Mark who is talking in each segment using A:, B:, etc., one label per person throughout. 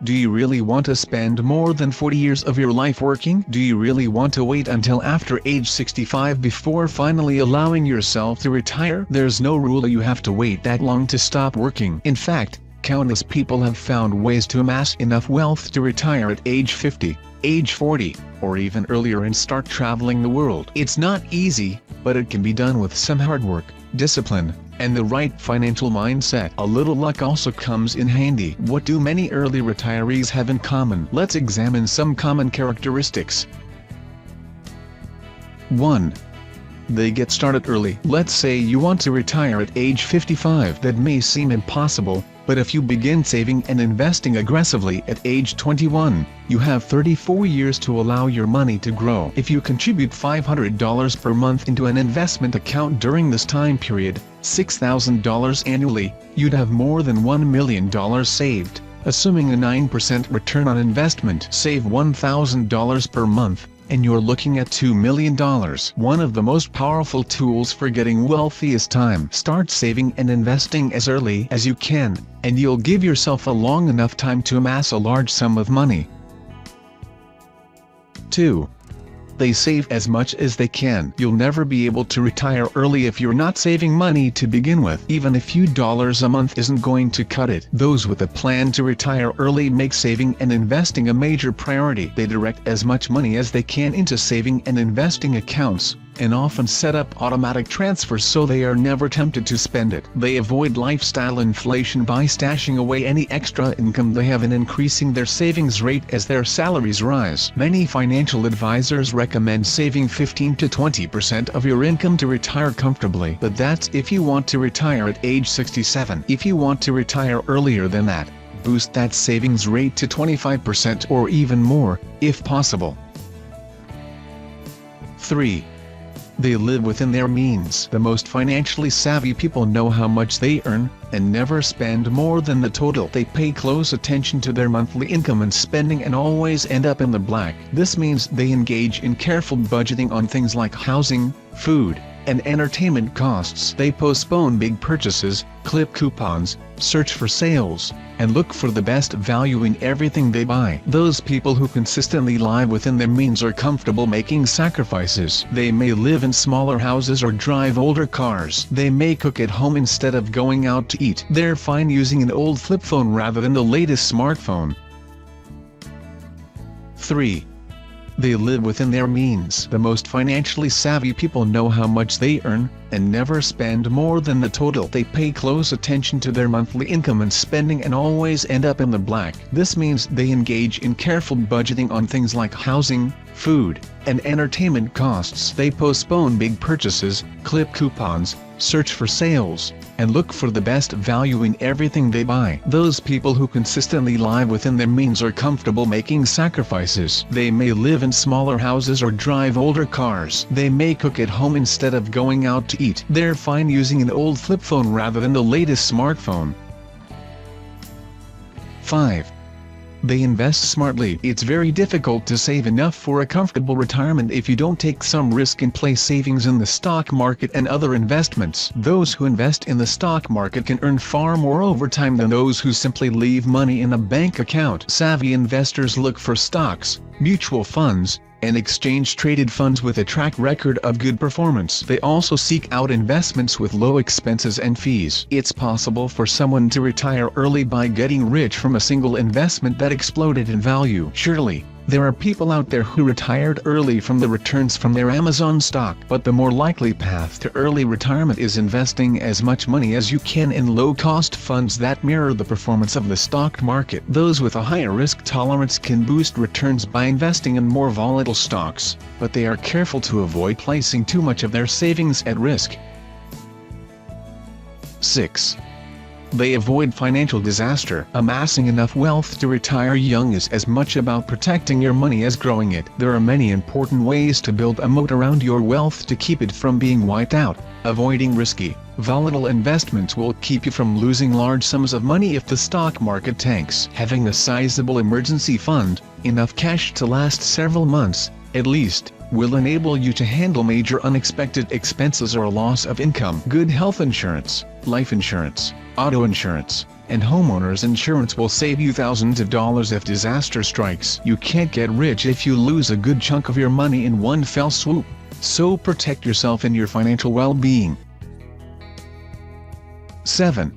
A: Do you really want to spend more than 40 years of your life working? Do you really want to wait until after age 65 before finally allowing yourself to retire? There's no rule that you have to wait that long to stop working. In fact, countless people have found ways to amass enough wealth to retire at age 50, age 40, or even earlier and start traveling the world. It's not easy, but it can be done with some hard work, discipline, and the right financial mindset. A little luck also comes in handy. What do many early retirees have in common? Let's examine some common characteristics. 1. They get started early. Let's say you want to retire at age 55. That may seem impossible, but if you begin saving and investing aggressively at age 21, you have 34 years to allow your money to grow. If you contribute $500 per month into an investment account during this time period, $6,000 annually, you'd have more than $1 million saved. Assuming a 9% return on investment, save $1,000 per month, and you're looking at $2 million. One of the most powerful tools for getting wealthy is time. Start saving and investing as early as you can, and you'll give yourself a long enough time to amass a large sum of money. 2. They save as much as they can. You'll never be able to retire early if you're not saving money to begin with. Even a few dollars a month isn't going to cut it. Those with a plan to retire early make saving and investing a major priority. They direct as much money as they can into saving and investing accounts, and often set up automatic transfers so they are never tempted to spend it. They avoid lifestyle inflation by stashing away any extra income they have and increasing their savings rate as their salaries rise. Many financial advisors recommend saving 15 to 20% of your income to retire comfortably. But that's if you want to retire at age 67. If you want to retire earlier than that, boost that savings rate to 25% or even more, if possible. 3. They live within their means. The most financially savvy people know how much they earn, and never spend more than the total. They pay close attention to their monthly income and spending and always end up in the black. This means they engage in careful budgeting on things like housing, food, and entertainment costs. They postpone big purchases, clip coupons, search for sales, and look for the best value in everything they buy. Those people who consistently live within their means are comfortable making sacrifices. They may live in smaller houses or drive older cars. They may cook at home instead of going out to eat. They're fine using an old flip phone rather than the latest smartphone. 3. They live within their means. The most financially savvy people know how much they earn, and never spend more than the total. They pay close attention to their monthly income and spending and always end up in the black. This means they engage in careful budgeting on things like housing, food, and entertainment costs. They postpone big purchases, clip coupons, search for sales, and look for the best value in everything they buy. Those people who consistently live within their means are comfortable making sacrifices. They may live in smaller houses or drive older cars. They may cook at home instead of going out to eat. They're fine using an old flip phone rather than the latest smartphone. 5. They invest smartly. It's very difficult to save enough for a comfortable retirement if you don't take some risk and place savings in the stock market and other investments. Those who invest in the stock market can earn far more over time than those who simply leave money in a bank account. Savvy investors look for stocks, mutual funds, and exchange-traded funds with a track record of good performance. They also seek out investments with low expenses and fees. It's possible for someone to retire early by getting rich from a single investment that exploded in value. Surely, there are people out there who retired early from the returns from their Amazon stock. But the more likely path to early retirement is investing as much money as you can in low-cost funds that mirror the performance of the stock market. Those with a higher risk tolerance can boost returns by investing in more volatile stocks, but they are careful to avoid placing too much of their savings at risk. 6. They avoid financial disaster. Amassing enough wealth to retire young is as much about protecting your money as growing it. There are many important ways to build a moat around your wealth to keep it from being wiped out. Avoiding risky, volatile investments will keep you from losing large sums of money if the stock market tanks. Having a sizable emergency fund, enough cash to last several months, at least, will enable you to handle major unexpected expenses or loss of income. Good health insurance, life insurance, auto insurance, and homeowners insurance will save you thousands of dollars if disaster strikes. You can't get rich if you lose a good chunk of your money in one fell swoop. So protect yourself and your financial well-being. 7.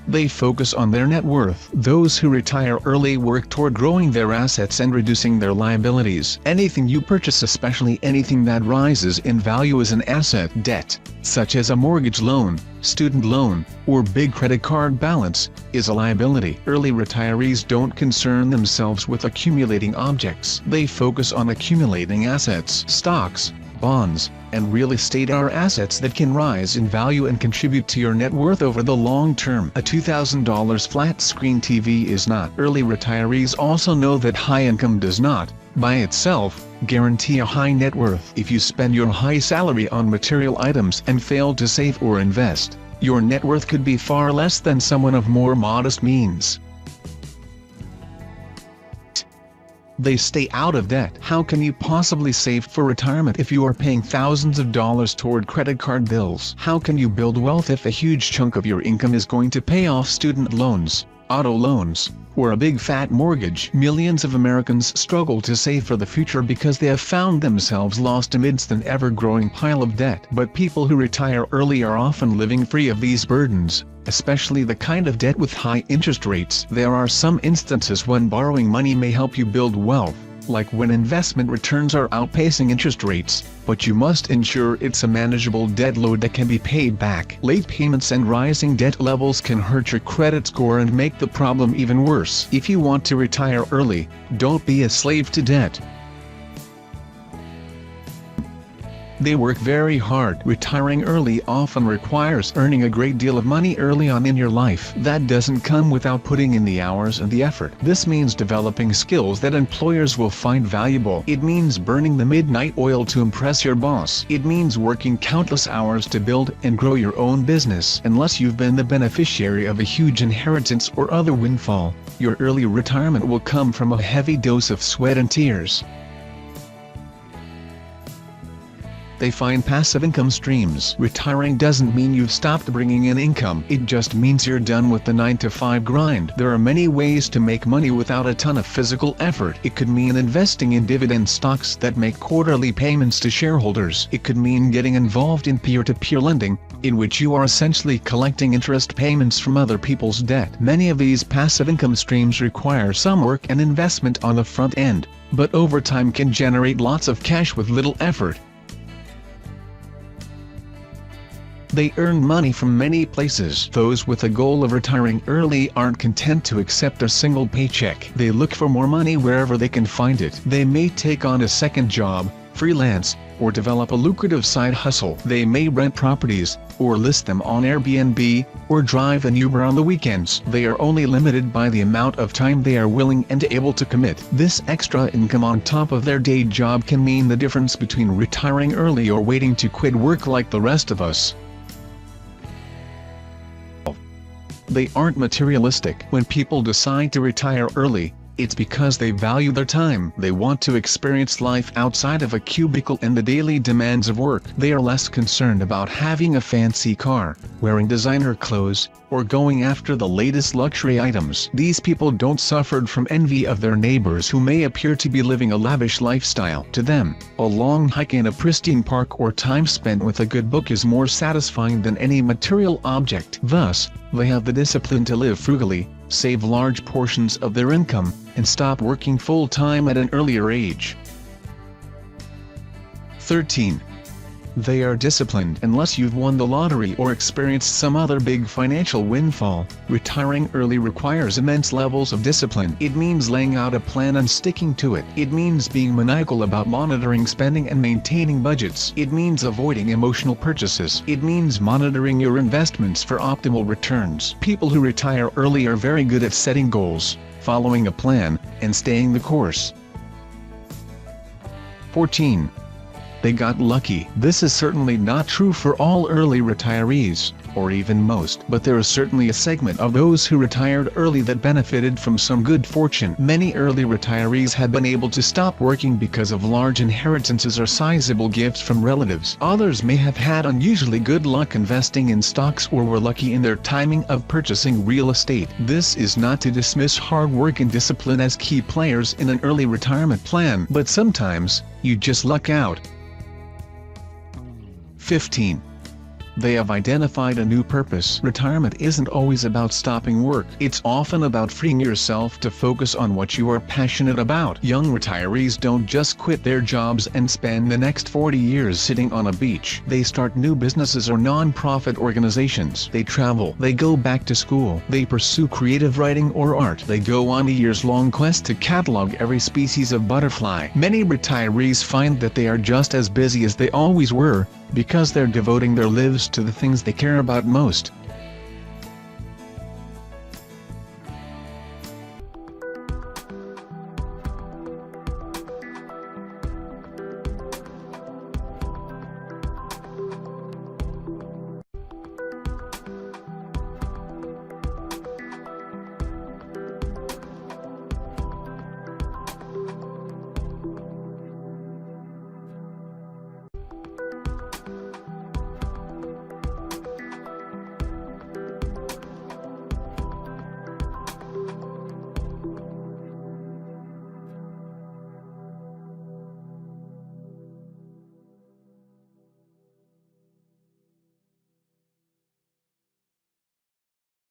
A: They focus on their net worth. Those who retire early work toward growing their assets and reducing their liabilities. Anything you purchase, especially anything that rises in value, is an asset. Debt, such as a mortgage loan, student loan, or big credit card balance, is a liability. Early retirees don't concern themselves with accumulating objects. They focus on accumulating assets. Stocks, bonds, and real estate are assets that can rise in value and contribute to your net worth over the long term. A $2,000 flat-screen TV is not. Early retirees also know that high income does not, by itself, guarantee a high net worth. If you spend your high salary on material items and fail to save or invest, your net worth could be far less than someone of more modest means. They stay out of debt. How can you possibly save for retirement if you are paying thousands of dollars toward credit card bills? How can you build wealth if a huge chunk of your income is going to pay off student loans, auto loans, or a big fat mortgage? Millions of Americans struggle to save for the future because they have found themselves lost amidst an ever-growing pile of debt. But people who retire early are often living free of these burdens, especially the kind of debt with high interest rates. There are some instances when borrowing money may help you build wealth, like when investment returns are outpacing interest rates, but you must ensure it's a manageable debt load that can be paid back. Late payments and rising debt levels can hurt your credit score and make the problem even worse. If you want to retire early, don't be a slave to debt. They work very hard. Retiring early often requires earning a great deal of money early on in your life. That doesn't come without putting in the hours and the effort. This means developing skills that employers will find valuable. It means burning the midnight oil to impress your boss. It means working countless hours to build and grow your own business. Unless you've been the beneficiary of a huge inheritance or other windfall, your early retirement will come from a heavy dose of sweat and tears. They find passive income streams. Retiring doesn't mean you've stopped bringing in income. It just means you're done with the 9-to-5 grind. There are many ways to make money without a ton of physical effort. It could mean investing in dividend stocks that make quarterly payments to shareholders. It could mean getting involved in peer-to-peer lending, in which you are essentially collecting interest payments from other people's debt. Many of these passive income streams require some work and investment on the front end, but over time can generate lots of cash with little effort. They earn money from many places. Those with a goal of retiring early aren't content to accept a single paycheck. They look for more money wherever they can find it. They may take on a second job, freelance, or develop a lucrative side hustle. They may rent properties, or list them on Airbnb, or drive an Uber on the weekends. They are only limited by the amount of time they are willing and able to commit. This extra income on top of their day job can mean the difference between retiring early or waiting to quit work like the rest of us. They aren't materialistic. When people decide to retire early, it's because they value their time. They want to experience life outside of a cubicle and the daily demands of work. They are less concerned about having a fancy car, wearing designer clothes, or going after the latest luxury items. These people don't suffer from envy of their neighbors who may appear to be living a lavish lifestyle. To them, a long hike in a pristine park or time spent with a good book is more satisfying than any material object. Thus, they have the discipline to live frugally, save large portions of their income, and stop working full-time at an earlier age. 13. They are disciplined. Unless you've won the lottery or experienced some other big financial windfall, retiring early requires immense levels of discipline. It means laying out a plan and sticking to it. It means being maniacal about monitoring spending and maintaining budgets. It means avoiding emotional purchases. It means monitoring your investments for optimal returns. People who retire early are very good at setting goals, following a plan, and staying the course. 14. They got lucky. This is certainly not true for all early retirees, or even most, but there is certainly a segment of those who retired early that benefited from some good fortune. Many early retirees have been able to stop working because of large inheritances or sizable gifts from relatives. Others may have had unusually good luck investing in stocks or were lucky in their timing of purchasing real estate. This is not to dismiss hard work and discipline as key players in an early retirement plan, but sometimes, you just luck out. 15. They have identified a new purpose. Retirement isn't always about stopping work. It's often about freeing yourself to focus on what you are passionate about. Young retirees don't just quit their jobs and spend the next 40 years sitting on a beach. They start new businesses or non-profit organizations. They travel. They go back to school. They pursue creative writing or art. They go on a years-long quest to catalog every species of butterfly. Many retirees find that they are just as busy as they always were, because they're devoting their lives to the things they care about most.